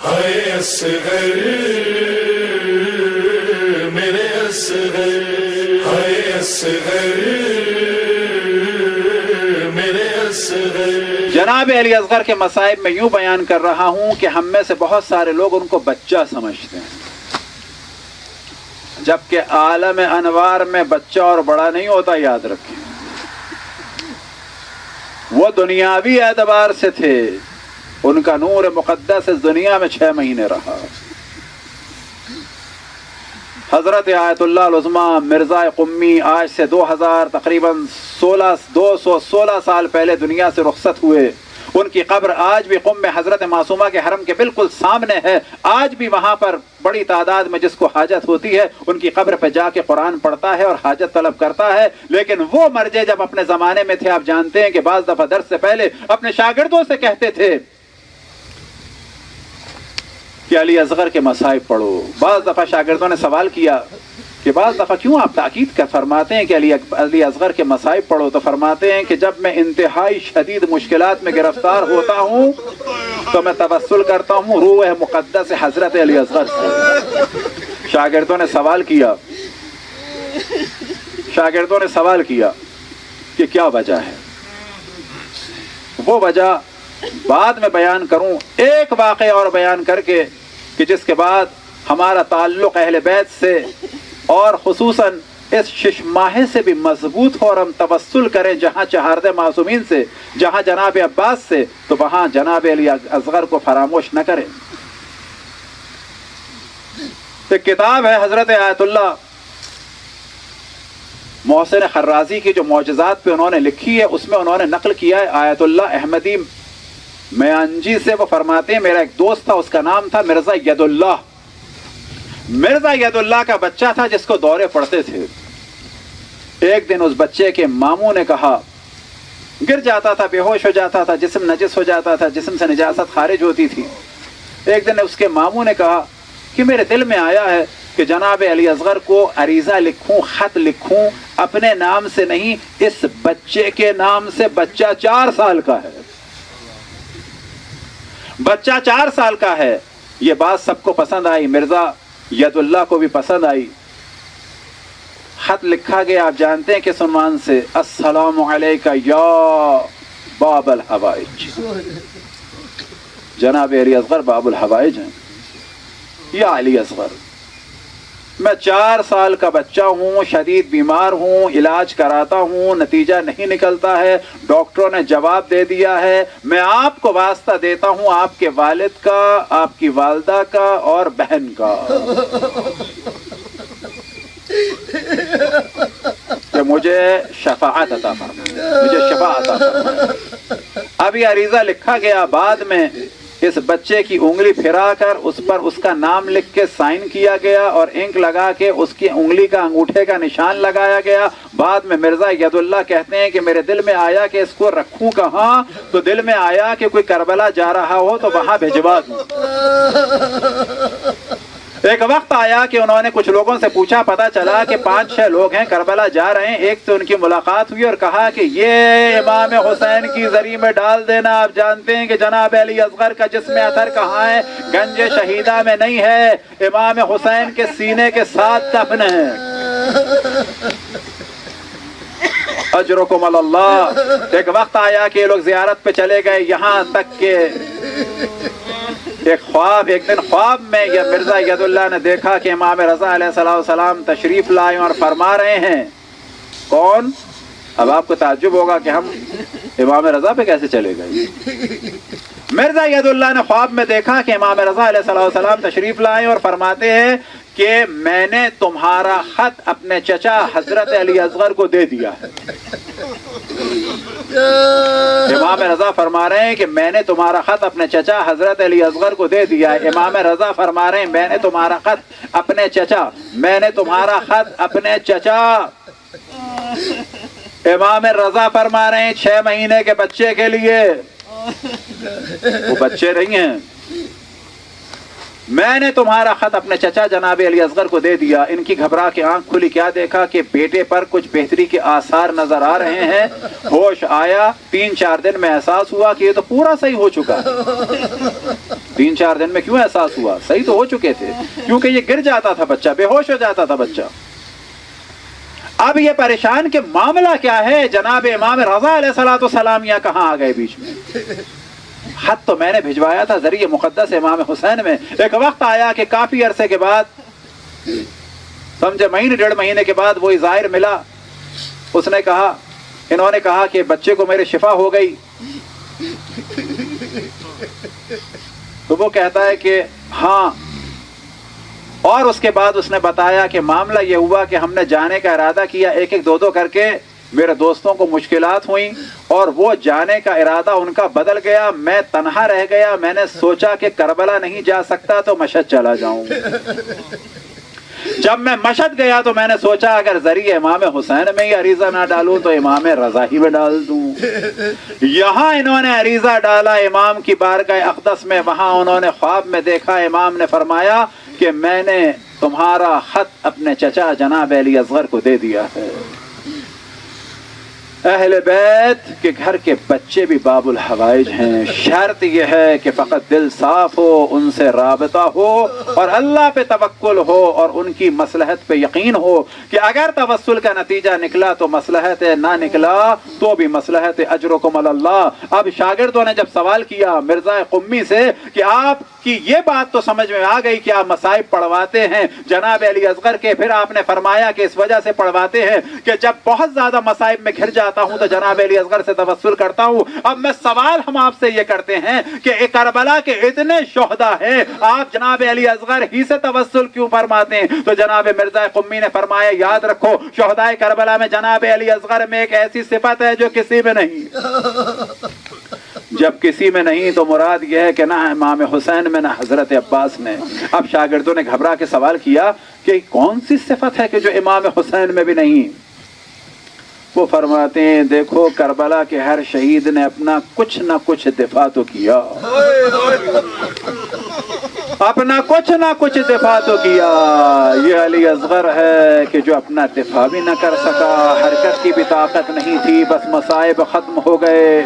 ہائے اصغر میرے اصغر، ہائے اصغر میرے اصغر۔ جناب علی اصغر کے مصائب میں یوں بیان کر رہا ہوں کہ ہم میں سے بہت سارے لوگ ان کو بچہ سمجھتے ہیں، جبکہ عالم انوار میں بچہ اور بڑا نہیں ہوتا، یاد رکھیں۔ وہ دنیاوی اعتبار سے تھے، ان کا نور مقدس اس دنیا میں 6 مہینے رہا۔ حضرت آیت اللہ العظمیٰ مرزا قمی آج سے تقریباً 216 سال پہلے دنیا سے رخصت ہوئے۔ ان کی قبر آج بھی قم میں حضرت معصومہ کے حرم کے بالکل سامنے ہے۔ آج بھی وہاں پر بڑی تعداد میں جس کو حاجت ہوتی ہے ان کی قبر پہ جا کے قرآن پڑھتا ہے اور حاجت طلب کرتا ہے۔ لیکن وہ مرجے جب اپنے زمانے میں تھے، آپ جانتے ہیں کہ بعض دفعہ درس سے پہلے اپنے شاگردوں سے کہتے تھے کہ علی اصغر کے مصائب پڑھو۔ بعض دفعہ شاگردوں نے سوال کیا کہ بعض دفعہ کیوں آپ تاکید کر فرماتے ہیں کہ علی اصغر کے مصائب پڑھو؟ تو فرماتے ہیں کہ جب میں انتہائی شدید مشکلات میں گرفتار ہوتا ہوں تو میں توسل کرتا ہوں روح مقدس حضرت علی اصغر سے۔ شاگردوں نے سوال کیا کہ کیا وجہ ہے؟ وہ وجہ بعد میں بیان کروں، ایک واقعہ اور بیان کر کے کہ جس کے بعد ہمارا تعلق اہل بیت سے اور خصوصاً اس 6 ماہے سے بھی مضبوط ہو اور ہم توسل کریں جہاں چہارد معصومین سے، جہاں جناب عباس سے، تو وہاں جناب علی اصغر کو فراموش نہ کریں۔ ایک کتاب ہے حضرت آیت اللہ محسن خرازی کی جو معجزات پہ انہوں نے لکھی ہے، اس میں انہوں نے نقل کیا ہے آیت اللہ احمدی میانجی سے۔ وہ فرماتے ہیں میرا ایک دوست تھا، اس کا نام تھا مرزا ید اللہ۔ مرزا ید اللہ کا بچہ تھا جس کو دورے پڑتے تھے۔ ایک دن اس بچے کے ماموں نے کہا، گر جاتا تھا، بے ہوش ہو جاتا تھا، جسم نجس ہو جاتا تھا، جسم سے نجاست خارج ہوتی تھی۔ ایک دن اس کے ماموں نے کہا کہ میرے دل میں آیا ہے کہ جناب علی اصغر کو عریضہ لکھوں، خط لکھوں، اپنے نام سے نہیں، اس بچے کے نام سے۔ بچہ 4 سال کا ہے، بچہ 4 سال کا ہے۔ یہ بات سب کو پسند آئی، مرزا ید اللہ کو بھی پسند آئی۔ خط لکھا گیا، آپ جانتے ہیں کس عنوان سے؟ السلام علیکہ یا باب الحوائج۔ جناب علی اصغر باب الحوائج ہیں۔ یا علی اصغر، میں 4 سال کا بچہ ہوں، شدید بیمار ہوں، علاج کراتا ہوں، نتیجہ نہیں نکلتا ہے، ڈاکٹروں نے جواب دے دیا ہے، میں آپ کو واسطہ دیتا ہوں آپ کے والد کا، آپ کی والدہ کا اور بہن کا، کہ مجھے شفاعت عطا فرمائے، مجھے شفاعت عطا فرمائے۔ اب یہ عریضہ لکھا گیا، بعد میں اس بچے کی انگلی پھرا کر اس پر اس کا نام لکھ کے سائن کیا گیا اور انک لگا کے اس کی انگلی کا انگوٹھے کا نشان لگایا گیا۔ بعد میں مرزا ید اللہ کہتے ہیں کہ میرے دل میں آیا کہ اس کو رکھوں کہاں، تو دل میں آیا کہ کوئی کربلا جا رہا ہو تو وہاں بھجوا دوں۔ ایک وقت آیا کہ انہوں نے کچھ لوگوں سے پوچھا، پتا چلا کہ 5-6 لوگ ہیں کربلا جا رہے ہیں۔ ایک سے ان کی ملاقات ہوئی اور کہا کہ یہ امام حسین کی زری میں ڈال دینا۔ آپ جانتے ہیں کہ جناب علی اصغر کا جسم اطہر کہاں ہے؟ گنج شہیدہ میں نہیں ہے، امام حسین کے سینے کے ساتھ دفن ہے۔ اجرکم اللہ۔ ایک وقت آیا کہ یہ لوگ زیارت پہ چلے گئے، یہاں تک کہ ایک دن خواب میں یہ مرزا ید اللہ نے دیکھا کہ امام رضا علیہ السلام تشریف لائے اور فرما رہے ہیں۔ کون؟ اب آپ کو تعجب ہوگا کہ ہم امام رضا پہ کیسے چلے گئے۔ مرزا ید اللہ نے خواب میں دیکھا کہ امام رضا علیہ السلام تشریف لائے اور فرماتے ہیں کہ میں نے تمہارا خط اپنے چچا حضرت علی اصغر کو دے دیا ہے۔ امام رضا فرما رہے ہیں کہ میں نے تمہارا خط اپنے چچا حضرت علی اصغر کو دے دیا ہے۔ امام رضا فرما رہے ہیں میں نے تمہارا خط اپنے چچا، میں نے تمہارا خط اپنے چچا۔ امام رضا فرما رہے ہیں 6 مہینے کے بچے کے لیے، وہ بچے نہیں ہیں، میں نے تمہارا خط اپنے چچا جناب علی اصغر کو دے دیا۔ ان کی گھبرا کے آنکھ کھلی، کیا دیکھا کہ بیٹے پر کچھ بہتری کے آثار نظر آ رہے ہیں۔ ہوش آیا، 3-4 دن میں احساس ہوا کہ یہ تو پورا صحیح ہو چکا ہے۔ 3-4 دن میں کیوں احساس ہوا؟ صحیح تو ہو چکے تھے، کیونکہ یہ گر جاتا تھا بچہ، بے ہوش ہو جاتا تھا بچہ۔ اب یہ پریشان کہ معاملہ کیا ہے، جناب امام رضا علیہ الصلوۃ والسلام یہاں کہاں آ گئے بیچ میں؟ خط تو میں نے بھجوایا تھا ذریعہ مقدس امام حسین میں۔ ایک وقت آیا کہ کافی عرصے کے بعد، سمجھے 1.5 مہینے کے بعد وہی ظاہر ملا، اس نے کہا، انہوں نے کہا کہ بچے کو میرے شفا ہو گئی، تو وہ کہتا ہے کہ ہاں، اور اس کے بعد اس نے بتایا کہ معاملہ یہ ہوا کہ ہم نے جانے کا ارادہ کیا، 1-2 کر کے، میرے دوستوں کو مشکلات ہوئیں اور وہ جانے کا ارادہ ان کا بدل گیا، میں تنہا رہ گیا، میں نے سوچا کہ کربلا نہیں جا سکتا تو مشہد چلا جاؤں۔ جب میں مشہد گیا تو میں نے سوچا اگر ذریعہ امام حسین میں ہی عریضہ نہ ڈالوں تو امام رضا ہی میں ڈال دوں۔ یہاں انہوں نے عریضہ ڈالا امام کی بارگاہ اقدس میں، وہاں انہوں نے خواب میں دیکھا، امام نے فرمایا کہ میں نے تمہارا خط اپنے چچا جناب علی اصغر کو دے دیا ہے۔ اہل بیت کے گھر کے بچے بھی باب الحوائج ہیں، شرط یہ ہے کہ فقط دل صاف ہو، ان سے رابطہ ہو اور اللہ پہ توکل ہو اور ان کی مصلحت پہ یقین ہو کہ اگر توسل کا نتیجہ نکلا تو مصلحت ہے، نہ نکلا تو بھی مصلحت ہے، اجرکم علی اللہ۔ اب شاگردوں نے جب سوال کیا مرزا قمی سے کہ آپ کی یہ بات تو سمجھ میں آ گئی کہ آپ مصائب پڑھواتے ہیں جناب علی اصغر کے، پھر آپ نے فرمایا کہ اس وجہ سے پڑھواتے ہیں کہ جب بہت زیادہ مصائب میں گھر جاتا ہوں تو جناب علی اصغر سے توسل کرتا ہوں۔ اب میں سوال ہم آپ سے یہ کرتے ہیں کہ کربلا کے اتنے شہداء ہیں، آپ جناب علی اصغر ہی سے توسل کیوں فرماتے ہیں؟ تو جناب مرزا قمی نے فرمایا یاد رکھو شہداء کربلا میں جناب علی اصغر میں ایک ایسی صفت ہے جو کسی میں نہیں، جب کسی میں نہیں تو مراد یہ ہے کہ نہ امام حسین میں نہ حضرت عباس میں۔ اب شاگردوں نے گھبرا کے سوال کیا کہ کون سی صفت ہے کہ جو امام حسین میں بھی نہیں؟ وہ فرماتے ہیں دیکھو کربلا کے ہر شہید نے اپنا کچھ نہ کچھ دفاع تو کیا، اپنا کچھ نہ کچھ دفاع تو کیا۔ یہ علی اصغر ہے کہ جو اپنا دفاع بھی نہ کر سکا، حرکت کی بھی طاقت نہیں تھی، بس مصائب ختم ہو گئے۔